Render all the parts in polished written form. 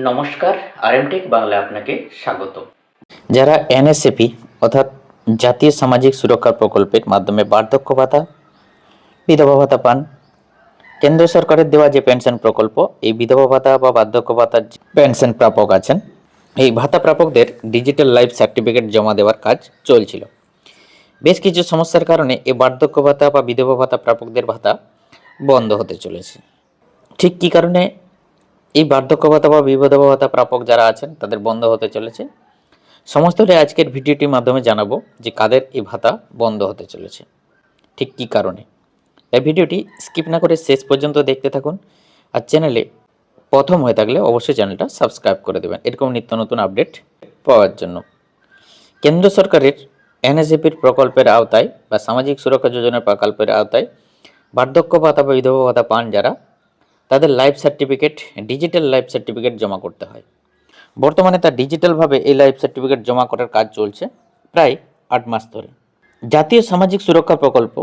নমস্কার, আরএমটেক বাংলায় আপনাকে স্বাগত। যারা এনএসএপি অর্থাৎ জাতীয় সামাজিক সুরক্ষা প্রকল্পের মাধ্যমে বার্ধক্য ভাতা, বিধবা ভাতা পান, কেন্দ্র সরকারের দেওয়া যে পেনশন প্রকল্প, এই বিধবা ভাতা বা বার্ধক্য ভাতার যে পেনশন প্রাপক আছেন, এই ভাতা প্রাপকদের ডিজিটাল লাইফ সার্টিফিকেট জমা দেওয়ার কাজ চলছিল। বেশ কিছু সমস্যার কারণে এই বার্ধক্য ভাতা বা বিধবা ভাতা প্রাপকদের ভাতা বন্ধ হতে চলেছে। ঠিক কী কারণে এই বার্ধক্য ভাতা বা বিধবা ভাতা প্রাপক যারা আছেন তাদের বন্ধ হতে চলেছে, সমস্তটাই আজকের ভিডিওটির মাধ্যমে জানাবো যে কাদের এই ভাতা বন্ধ হতে চলেছে, ঠিক কী কারণে। এই ভিডিওটি স্কিপ না করে শেষ পর্যন্ত দেখতে থাকুন। আর চ্যানেলে প্রথম হয়ে থাকলে অবশ্যই চ্যানেলটা সাবস্ক্রাইব করে দেবেন এরকম নিত্য নতুন আপডেট পাওয়ার জন্য। কেন্দ্র সরকারের এনএসএপির প্রকল্পের আওতায় বা সামাজিক সুরক্ষা যোজনার প্রকল্পের আওতায় বার্ধক্য ভাতা বা বিধবা ভাতা পান যারা, তাদের life certificate, digital life certificate জমা করতে হয়। বর্তমানে তার ডিজিটালভাবে এই লাইফ সার্টিফিকেট জমা করার কাজ চলছে প্রায় 8 মাস ধরে। জাতীয় সামাজিক সুরক্ষা প্রকল্প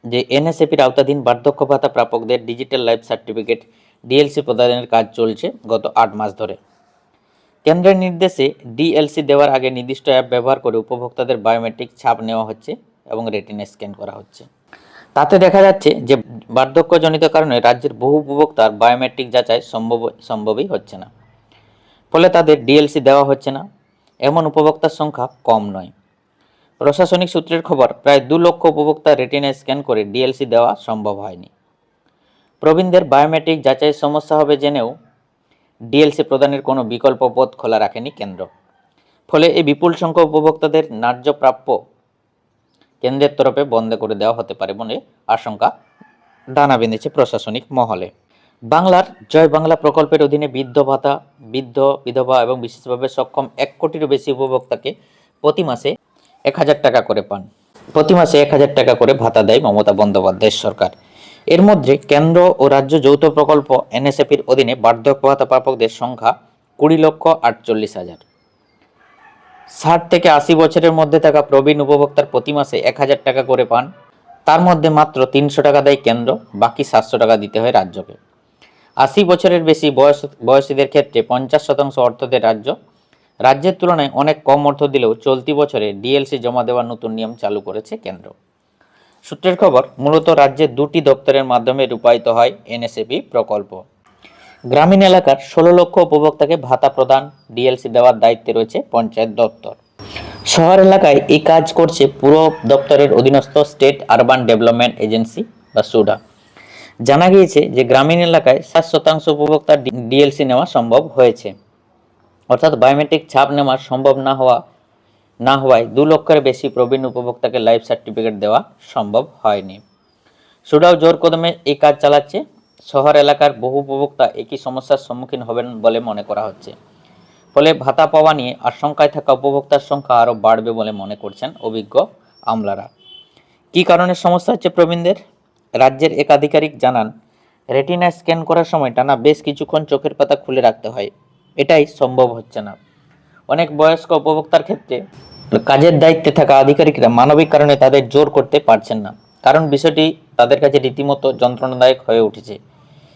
যে এনএসএপির আওতাধীন বার্ধক্য ভাতা প্রাপকদের ডিজিটাল লাইফ সার্টিফিকেট ডিএলসি প্রদানের কাজ চলছে গত 8 মাস ধরে। কেন্দ্রের নির্দেশে ডিএলসি দেওয়ার আগে নির্দিষ্ট অ্যাপ ব্যবহার করে উপভোক্তাদের বায়োমেট্রিক ছাপ নেওয়া হচ্ছে এবং রেটিনা স্ক্যান করা হচ্ছে। তাতে দেখা যাচ্ছে যে বার্ধক্যজনিত কারণে রাজ্যের বহু উপভোক্তার বায়োমেট্রিক যাচাই সম্ভবই হচ্ছে না, ফলে তাদের ডিএলসি দেওয়া হচ্ছে না। এমন উপভোক্তার সংখ্যা কম নয়। প্রশাসনিক সূত্রের খবর, প্রায় 2 লক্ষ উপভোক্তা রেটিনা স্ক্যান করে ডিএলসি দেওয়া সম্ভব হয়নি। প্রবীণদের বায়োমেট্রিক যাচাইয়ের সমস্যা হবে জেনেও ডিএলসি প্রদানের কোনো বিকল্প পথ খোলা রাখেনি কেন্দ্র। ফলে এই বিপুল সংখ্যক উপভোক্তাদের ন্যায্য প্রাপ্য কেন্দ্রের তরফে বন্ধ করে দেওয়া হতে পারে বলে আশঙ্কা দানা বেঁধেছে প্রশাসনিক মহলে। বাংলার জয় বাংলা প্রকল্পের অধীনে বৃদ্ধ ভাতা, বৃদ্ধ, বিধবা এবং বিশেষভাবে সক্ষম 1 কোটিরও বেশি উপভোক্তাকে প্রতি মাসে 1000 টাকা করে পান। প্রতি মাসে 1000 টাকা করে ভাতা দেয় মমতা বন্দ্যোপাধ্যায়ের সরকার। এর মধ্যে কেন্দ্র ও রাজ্য যৌথ প্রকল্প এনএসএপির অধীনে বার্ধক্য ভাতা প্রাপকদের সংখ্যা 20,48,000। 60 থেকে 80 বছরের মধ্যে থাকা প্রবীণ উপভোক্তার প্রতি মাসে 1000 টাকা করে পান। তার মধ্যে মাত্র 300 টাকা দেয় কেন্দ্র, বাকি 700 টাকা দিতে হয় রাজ্যকে। 80 বছরের বেশি বয়সীদের ক্ষেত্রে 50% অর্থ দেয় রাজ্য। রাজ্যের তুলনায় অনেক কম অর্থ দিলেও চলতি বছরে ডিএলসি জমা দেওয়ার নতুন নিয়ম চালু করেছে কেন্দ্র। সূত্রের খবর, মূলত রাজ্যের 2টি দপ্তরের মাধ্যমে রূপায়িত হয় এনএসএপি প্রকল্প। গ্রামীণ এলাকার 16 লক্ষ উপভোক্তাকে ভাতা প্রদান, ডিএলসি দেওয়ার দায়িত্বে রয়েছে পঞ্চায়েত দপ্তর। শহর এলাকায় এই কাজ করছে পুর দপ্তরের অধীনস্থ স্টেট আরবান ডেভেলপমেন্ট এজেন্সি বা সুডা। জানা গিয়েছে যে গ্রামীণ এলাকায় 60% উপভোক্তার ডিএলসি নেওয়া সম্ভব হয়েছে, অর্থাৎ বায়োমেট্রিক ছাপ নেওয়া সম্ভব না হওয়ায় 2 লক্ষের বেশি প্রবীণ উপভোক্তাকে লাইফ সার্টিফিকেট দেওয়া সম্ভব হয়নি। সুডাও জোর কদমে এই কাজ চালাচ্ছে। শহর এলাকার বহু উপভোক্তা একই সমস্যার সম্মুখীন হবেন বলে মনে করা হচ্ছে। ফলে ভাতা পাওয়া নিয়ে আশঙ্কায় থাকা উপভোক্তার সংখ্যা আরও বাড়বে বলে মনে করছেন অভিজ্ঞ আমলারা। কী কারণে সমস্যা হচ্ছে প্রবীণদের? রাজ্যের এক আধিকারিক জানান, রেটিনা স্ক্যান করার সময় টানা বেশ কিছুক্ষণ চোখের পাতা খুলে রাখতে হয়, এটাই সম্ভব হচ্ছে না। অনেক বয়স্ক উপভোক্তার ক্ষেত্রে কাজের দায়িত্বে থাকা আধিকারিকরা মানবিক কারণে তাদের জোর করতে পারছেন না, কারণ বিষয়টি তাদের কাছে রীতিমতো যন্ত্রণাদায়ক হয়ে উঠেছে।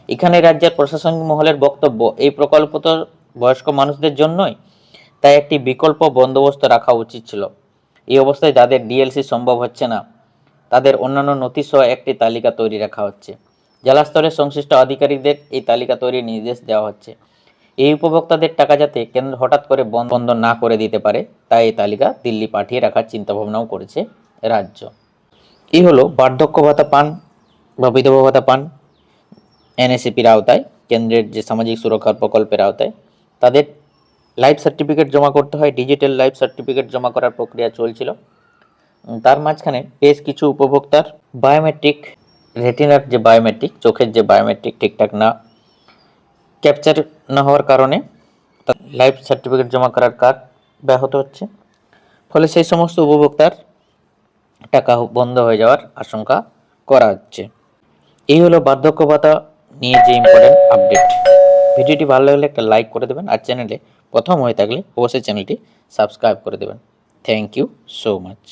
এখানে রাজ্যের প্রশাসনিক মহলের বক্তব্য, এই প্রকল্প তো বয়স্ক মানুষদের জন্যই, তাই একটি বিকল্প বন্দোবস্ত রাখা উচিত ছিল। এই অবস্থায় যাদের ডিএলসি সম্ভব হচ্ছে না, তাদের অন্যান্য নথি সহ একটি তালিকা তৈরি রাখা হচ্ছে। জেলা স্তরের সংশ্লিষ্ট আধিকারিকদের এই তালিকা তৈরির নির্দেশ দেওয়া হচ্ছে। এই উপভোক্তাদের টাকা যাতে কেন্দ্র হঠাৎ করে বন্ধ না করে দিতে পারে, তাই এই তালিকা দিল্লি পাঠিয়ে রাখার চিন্তাভাবনাও করেছে রাজ্য। এই হলো বার্ধক্য ভাতা পান বা বিধবা ভাতা পান এনএসএপির আওতায়, কেন্দ্রের যে সামাজিক সুরক্ষা প্রকল্পের আওতায় তাদের লাইফ সার্টিফিকেট জমা করতে হয়। ডিজিটাল লাইফ সার্টিফিকেট জমা করার প্রক্রিয়া চলছিল। তার মাঝখানে বেশ কিছু উপভোক্তার বায়োমেট্রিক, রেটিনার যে বায়োমেট্রিক, চোখের যে বায়োমেট্রিক ঠিকঠাক না ক্যাপচার না হওয়ার কারণে লাইফ সার্টিফিকেট জমা করার কাজ ব্যাহত হচ্ছে। ফলে সেই সমস্ত উপভোক্তার টাকা বন্ধ হয়ে যাওয়ার আশঙ্কা করা হচ্ছে। এই হলো বার্ধক্য ভাতা নিয়ে যে ইম্পর্টেন্ট আপডেট। ভিডিওটি ভালো লাগলে একটা লাইক করে দেবেন, আর চ্যানেলে প্রথম হয়ে থাকলে অবশ্যই চ্যানেলটি সাবস্ক্রাইব করে দেবেন। Thank you so much.